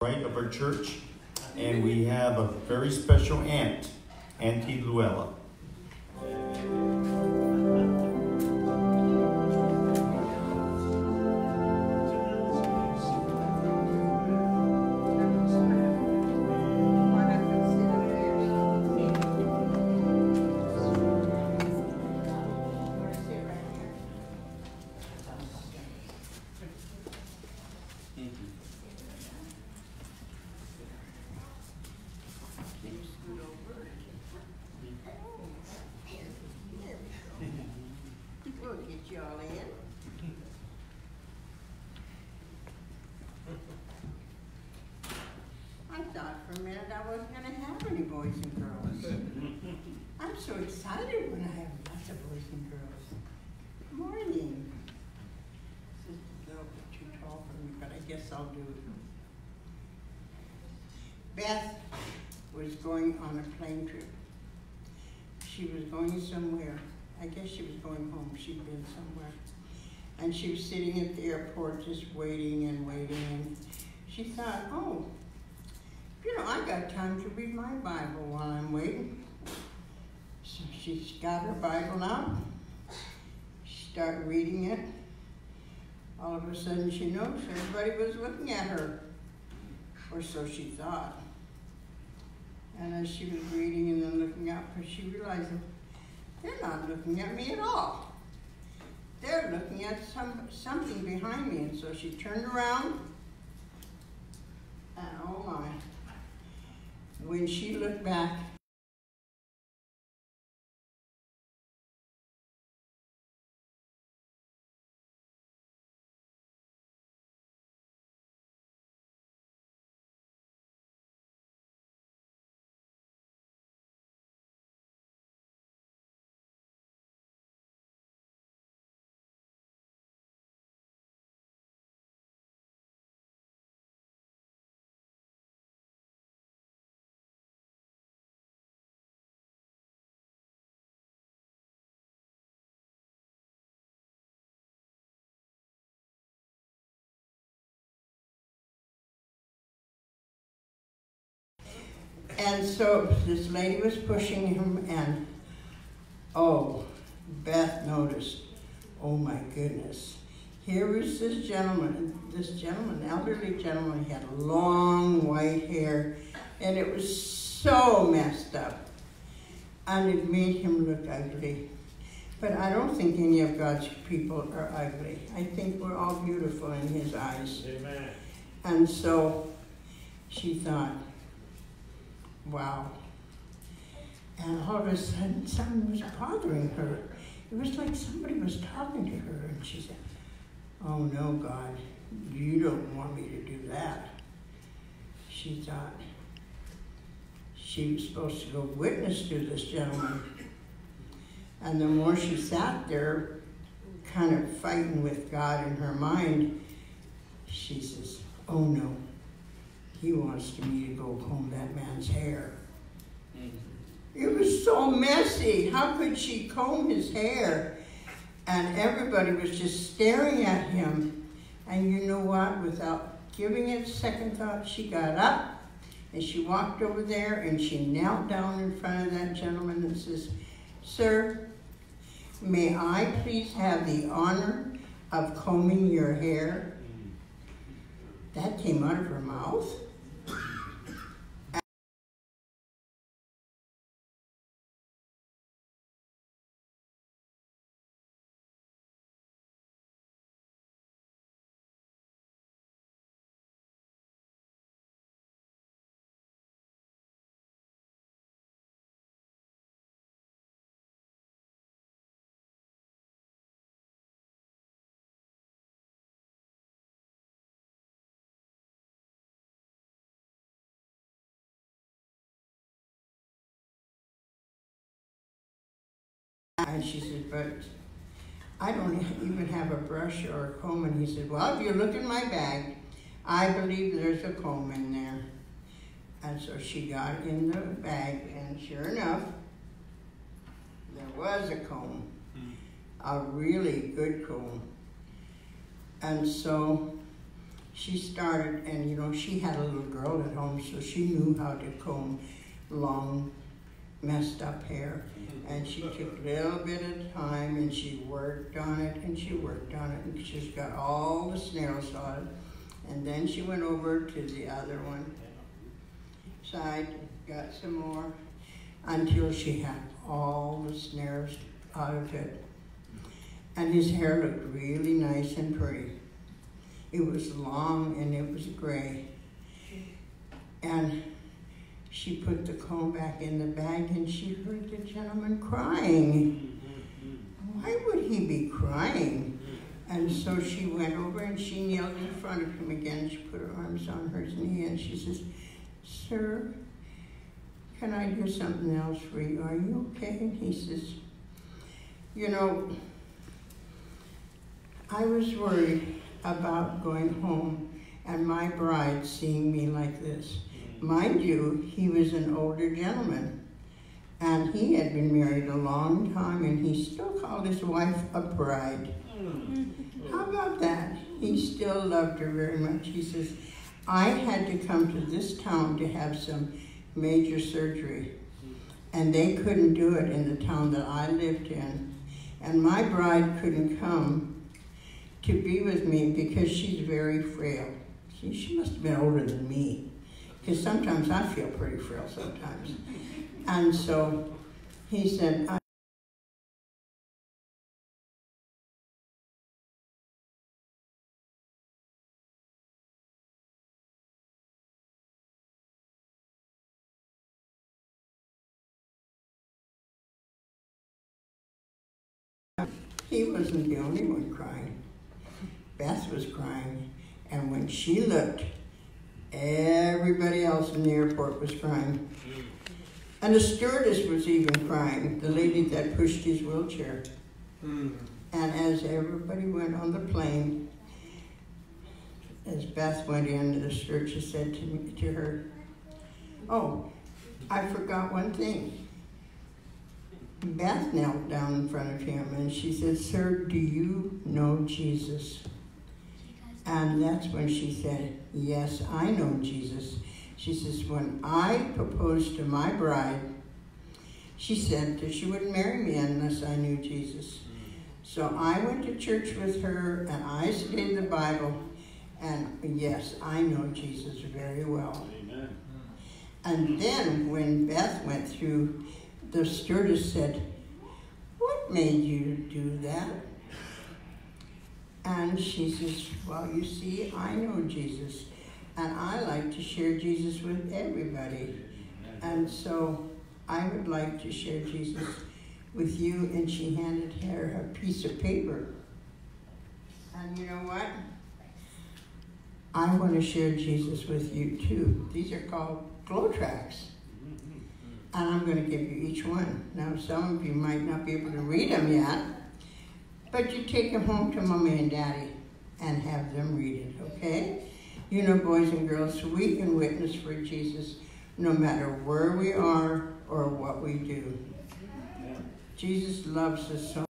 right of our church, and we have a very special aunt, Auntie Luella. So excited when I have lots of boys and girls. Good morning. This is a little bit too tall for me, but I guess I'll do it. Beth was going on a plane trip. She was going somewhere. I guess she was going home. She'd been somewhere. And she was sitting at the airport just waiting and waiting. And she thought, oh, you know, I got time to read my Bible while I'm waiting. So she got her Bible out, she started reading it. All of a sudden she noticed everybody was looking at her, or so she thought. And as she was reading and then looking up, she realized that they're not looking at me at all. They're looking at something behind me. And so she turned around, and oh my, when she looked back, and so this lady was pushing him, and oh, Beth noticed, oh my goodness. Here was this gentleman, elderly gentleman, he had long white hair, and it was so messed up. And it made him look ugly. But I don't think any of God's people are ugly. I think we're all beautiful in his eyes. Amen. And so she thought, wow. And all of a sudden, something was bothering her. It was like somebody was talking to her, and she said, oh no, God, you don't want me to do that. She thought she was supposed to go witness to this gentleman. And the more she sat there, kind of fighting with God in her mind, she says, oh no, he wants me to go comb that man's hair. It was so messy. How could she comb his hair? And everybody was just staring at him. And you know what? Without giving it a second thought, she got up and she walked over there and she knelt down in front of that gentleman and says, sir, may I please have the honor of combing your hair? That came out of her mouth. And she said, but I don't even have a brush or a comb. And he said, well, if you look in my bag, I believe there's a comb in there. And so she got in the bag, and sure enough, there was a comb, a really good comb. And so she started, and you know, she had a little girl at home, so she knew how to comb long, messed up hair. And she took a little bit of time, and she worked on it, and she worked on it, and she's got all the snails on it. And then she went over to the other one side, got some more, until she had all the snares out of it. And his hair looked really nice and pretty. It was long and it was gray. And she put the comb back in the bag, and she heard the gentleman crying. Why would he be crying? And so she went over and she kneeled in front of him again. She put her arms on his knee and she says, "Sir, can I do something else for you? Are you okay?" And he says, "You know, I was worried about going home and my bride seeing me like this." Mind you, he was an older gentleman, and he had been married a long time, and he still called his wife a bride. How about that? He still loved her very much. He says, "I had to come to this town to have some major surgery, and they couldn't do it in the town that I lived in. And my bride couldn't come to be with me because she's very frail." See, she must have been older than me, because sometimes I feel pretty frail sometimes. And so he said, he wasn't the only one crying. Beth was crying, and when she looked, everybody else in the airport was crying. And the stewardess was even crying, the lady that pushed his wheelchair. And as everybody went on the plane, as Beth went in, the stewardess said to her, "Oh, I forgot one thing." Beth knelt down in front of him and she said, "Sir, do you know Jesus?" And that's when she said, "Yes, I know Jesus." She says, "When I proposed to my bride, she said that she wouldn't marry me unless I knew Jesus. So I went to church with her and I studied the Bible, and yes, I know Jesus very well." Amen. And then when Beth went through, the stewardess said, "What made you do that?" And she says, "Well, you see, I know Jesus, and I like to share Jesus with everybody. And so I would like to share Jesus with you." And she handed her a piece of paper. And you know what? I want to share Jesus with you too. These are called glow tracts. And I'm going to give you each one. Now, some of you might not be able to read them yet, but you take them home to Mommy and Daddy and have them read it, okay? You know, boys and girls, we can witness for Jesus no matter where we are or what we do. Jesus loves us so